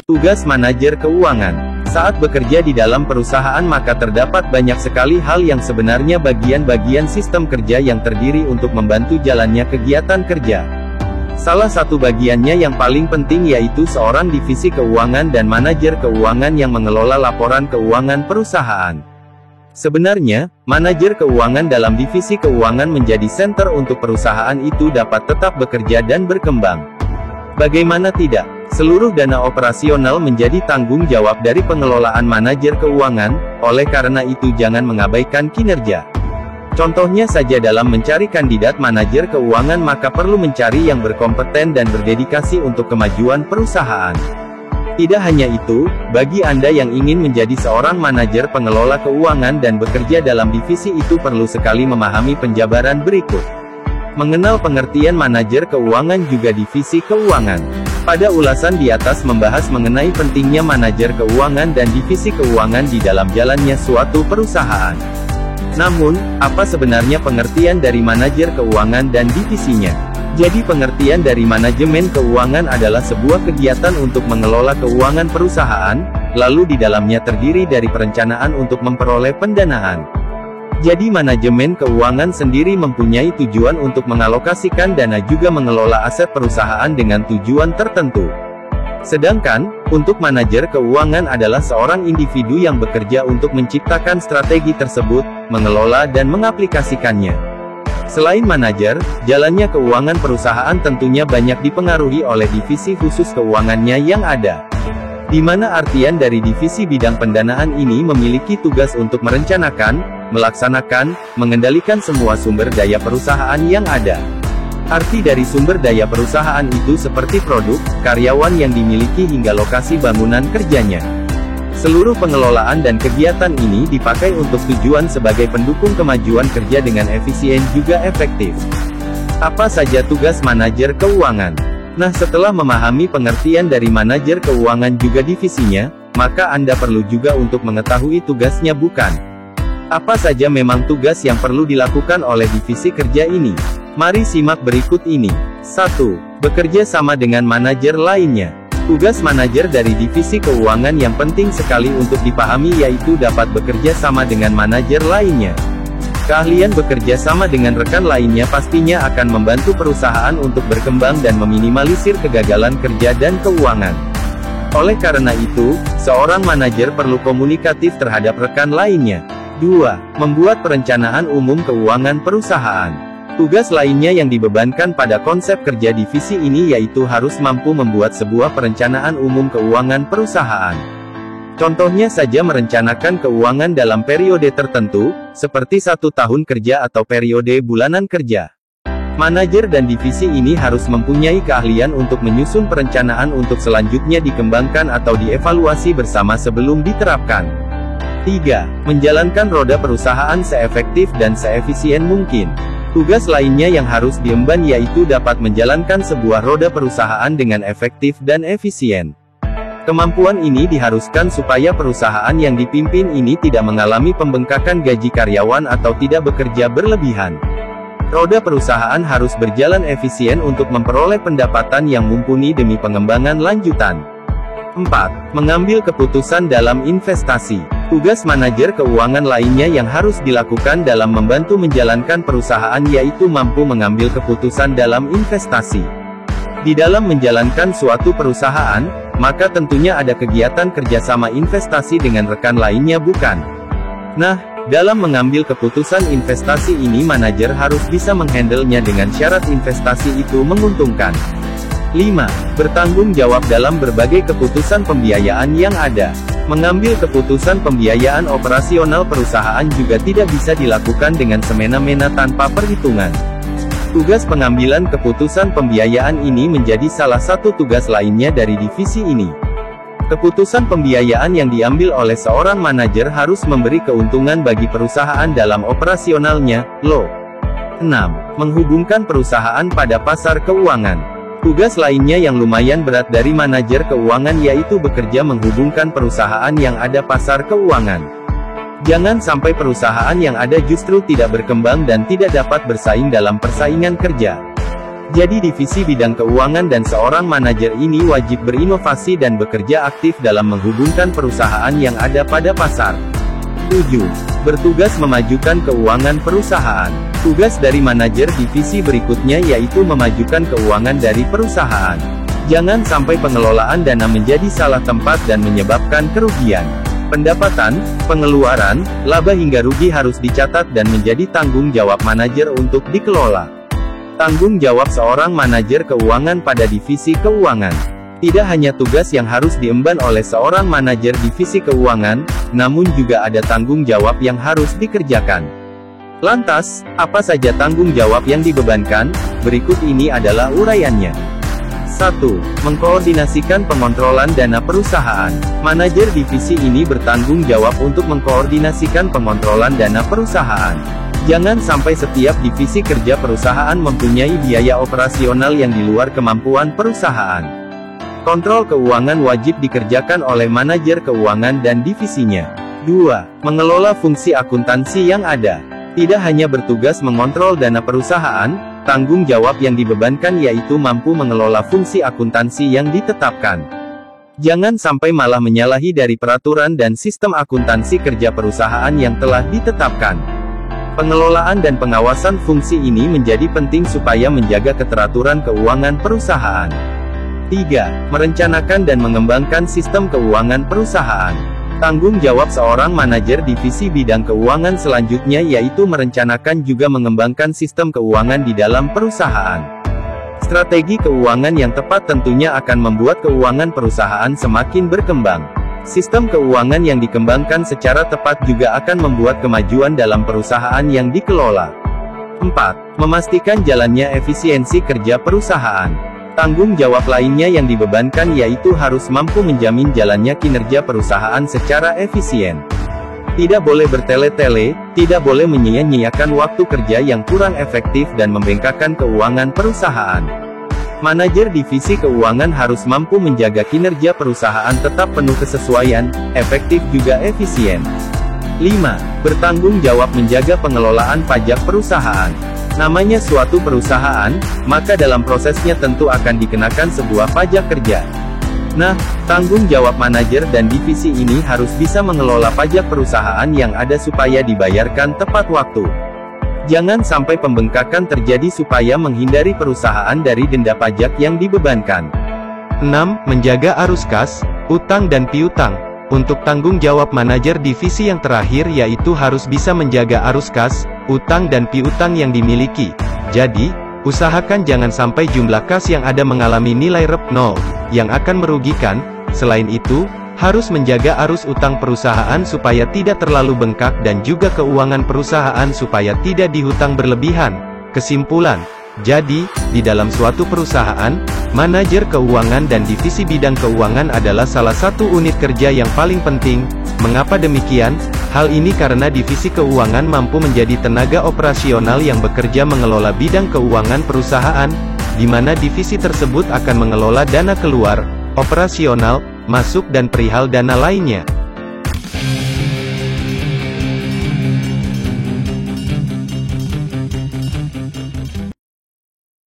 Tugas manajer keuangan. Saat bekerja di dalam perusahaan maka terdapat banyak sekali hal yang sebenarnya bagian-bagian sistem kerja yang terdiri untuk membantu jalannya kegiatan kerja. Salah satu bagiannya yang paling penting yaitu seorang divisi keuangan dan manajer keuangan yang mengelola laporan keuangan perusahaan. Sebenarnya, manajer keuangan dalam divisi keuangan menjadi senter untuk perusahaan itu dapat tetap bekerja dan berkembang. Bagaimana tidak? Seluruh dana operasional menjadi tanggung jawab dari pengelolaan manajer keuangan, oleh karena itu jangan mengabaikan kinerja. Contohnya saja dalam mencari kandidat manajer keuangan maka perlu mencari yang berkompeten dan berdedikasi untuk kemajuan perusahaan. Tidak hanya itu, bagi Anda yang ingin menjadi seorang manajer pengelola keuangan dan bekerja dalam divisi itu perlu sekali memahami penjabaran berikut. Mengenal pengertian manajer keuangan juga divisi keuangan. Pada ulasan di atas membahas mengenai pentingnya manajer keuangan dan divisi keuangan di dalam jalannya suatu perusahaan. Namun, apa sebenarnya pengertian dari manajer keuangan dan divisinya? Jadi pengertian dari manajemen keuangan adalah sebuah kegiatan untuk mengelola keuangan perusahaan, lalu di dalamnya terdiri dari perencanaan untuk memperoleh pendanaan. Jadi manajemen keuangan sendiri mempunyai tujuan untuk mengalokasikan dana juga mengelola aset perusahaan dengan tujuan tertentu. Sedangkan, untuk manajer keuangan adalah seorang individu yang bekerja untuk menciptakan strategi tersebut, mengelola dan mengaplikasikannya. Selain manajer, jalannya keuangan perusahaan tentunya banyak dipengaruhi oleh divisi khusus keuangannya yang ada. Di mana artian dari divisi bidang pendanaan ini memiliki tugas untuk merencanakan, melaksanakan, mengendalikan semua sumber daya perusahaan yang ada. Arti dari sumber daya perusahaan itu seperti produk, karyawan yang dimiliki hingga lokasi bangunan kerjanya. Seluruh pengelolaan dan kegiatan ini dipakai untuk tujuan sebagai pendukung kemajuan kerja dengan efisien juga efektif. Apa saja tugas manajer keuangan? Nah, setelah memahami pengertian dari manajer keuangan juga divisinya, maka Anda perlu juga untuk mengetahui tugasnya bukan? Apa saja memang tugas yang perlu dilakukan oleh divisi kerja ini? Mari simak berikut ini. 1. Bekerja sama dengan manajer lainnya. Tugas manajer dari divisi keuangan yang penting sekali untuk dipahami yaitu dapat bekerja sama dengan manajer lainnya. Keahlian bekerja sama dengan rekan lainnya pastinya akan membantu perusahaan untuk berkembang dan meminimalisir kegagalan kerja dan keuangan. Oleh karena itu, seorang manajer perlu komunikatif terhadap rekan lainnya. 2. Membuat perencanaan umum keuangan perusahaan. Tugas lainnya yang dibebankan pada konsep kerja divisi ini yaitu harus mampu membuat sebuah perencanaan umum keuangan perusahaan. Contohnya saja merencanakan keuangan dalam periode tertentu, seperti 1 tahun kerja atau periode bulanan kerja. Manajer dan divisi ini harus mempunyai keahlian untuk menyusun perencanaan untuk selanjutnya dikembangkan atau dievaluasi bersama sebelum diterapkan. 3. Menjalankan roda perusahaan seefektif dan seefisien mungkin. Tugas lainnya yang harus diemban yaitu dapat menjalankan sebuah roda perusahaan dengan efektif dan efisien. Kemampuan ini diharuskan supaya perusahaan yang dipimpin ini tidak mengalami pembengkakan gaji karyawan atau tidak bekerja berlebihan. Roda perusahaan harus berjalan efisien untuk memperoleh pendapatan yang mumpuni demi pengembangan lanjutan. 4. Mengambil keputusan dalam investasi. Tugas manajer keuangan lainnya yang harus dilakukan dalam membantu menjalankan perusahaan yaitu mampu mengambil keputusan dalam investasi. Di dalam menjalankan suatu perusahaan, maka tentunya ada kegiatan kerjasama investasi dengan rekan lainnya bukan? Nah, dalam mengambil keputusan investasi ini manajer harus bisa menghandlenya dengan syarat investasi itu menguntungkan. 5. Bertanggung jawab dalam berbagai keputusan pembiayaan yang ada. Mengambil keputusan pembiayaan operasional perusahaan juga tidak bisa dilakukan dengan semena-mena tanpa perhitungan. Tugas pengambilan keputusan pembiayaan ini menjadi salah satu tugas lainnya dari divisi ini. Keputusan pembiayaan yang diambil oleh seorang manajer harus memberi keuntungan bagi perusahaan dalam operasionalnya, loh. 6. Menghubungkan perusahaan pada pasar keuangan. Tugas lainnya yang lumayan berat dari manajer keuangan yaitu bekerja menghubungkan perusahaan yang ada pasar keuangan. Jangan sampai perusahaan yang ada justru tidak berkembang dan tidak dapat bersaing dalam persaingan kerja. Jadi divisi bidang keuangan dan seorang manajer ini wajib berinovasi dan bekerja aktif dalam menghubungkan perusahaan yang ada pada pasar. 7. Bertugas memajukan keuangan perusahaan. Tugas dari manajer divisi berikutnya yaitu memajukan keuangan dari perusahaan. Jangan sampai pengelolaan dana menjadi salah tempat dan menyebabkan kerugian. Pendapatan, pengeluaran, laba hingga rugi harus dicatat dan menjadi tanggung jawab manajer untuk dikelola. Tanggung jawab seorang manajer keuangan pada divisi keuangan. Tidak hanya tugas yang harus diemban oleh seorang manajer divisi keuangan, namun juga ada tanggung jawab yang harus dikerjakan. Lantas, apa saja tanggung jawab yang dibebankan? Berikut ini adalah uraiannya. 1. Mengkoordinasikan pengontrolan dana perusahaan. Manajer divisi ini bertanggung jawab untuk mengkoordinasikan pengontrolan dana perusahaan. Jangan sampai setiap divisi kerja perusahaan mempunyai biaya operasional yang di luar kemampuan perusahaan. Kontrol keuangan wajib dikerjakan oleh manajer keuangan dan divisinya. 2. Mengelola fungsi akuntansi yang ada. Tidak hanya bertugas mengontrol dana perusahaan, tanggung jawab yang dibebankan yaitu mampu mengelola fungsi akuntansi yang ditetapkan. Jangan sampai malah menyalahi dari peraturan dan sistem akuntansi kerja perusahaan yang telah ditetapkan. Pengelolaan dan pengawasan fungsi ini menjadi penting supaya menjaga keteraturan keuangan perusahaan. 3. Merencanakan dan mengembangkan sistem keuangan perusahaan. Tanggung jawab seorang manajer divisi bidang keuangan selanjutnya yaitu merencanakan juga mengembangkan sistem keuangan di dalam perusahaan. Strategi keuangan yang tepat tentunya akan membuat keuangan perusahaan semakin berkembang. Sistem keuangan yang dikembangkan secara tepat juga akan membuat kemajuan dalam perusahaan yang dikelola. 4. Memastikan jalannya efisiensi kerja perusahaan. Tanggung jawab lainnya yang dibebankan yaitu harus mampu menjamin jalannya kinerja perusahaan secara efisien. Tidak boleh bertele-tele, tidak boleh menyia-nyiakan waktu kerja yang kurang efektif dan membengkakkan keuangan perusahaan. Manajer divisi keuangan harus mampu menjaga kinerja perusahaan tetap penuh kesesuaian, efektif juga efisien. 5. Bertanggung jawab menjaga pengelolaan pajak perusahaan. Namanya suatu perusahaan, maka dalam prosesnya tentu akan dikenakan sebuah pajak kerja. Nah, tanggung jawab manajer dan divisi ini harus bisa mengelola pajak perusahaan yang ada supaya dibayarkan tepat waktu. Jangan sampai pembengkakan terjadi supaya menghindari perusahaan dari denda pajak yang dibebankan. 6. Menjaga arus kas, utang dan piutang. Untuk tanggung jawab manajer divisi yang terakhir yaitu harus bisa menjaga arus kas, utang dan piutang yang dimiliki. Jadi, usahakan jangan sampai jumlah kas yang ada mengalami nilai rep 0, yang akan merugikan. Selain itu, harus menjaga arus utang perusahaan supaya tidak terlalu bengkak dan juga keuangan perusahaan supaya tidak dihutang berlebihan. Kesimpulan, jadi, di dalam suatu perusahaan, manajer keuangan dan divisi bidang keuangan adalah salah satu unit kerja yang paling penting. Mengapa demikian? Hal ini karena divisi keuangan mampu menjadi tenaga operasional yang bekerja mengelola bidang keuangan perusahaan, di mana divisi tersebut akan mengelola dana keluar, operasional, masuk dan perihal dana lainnya.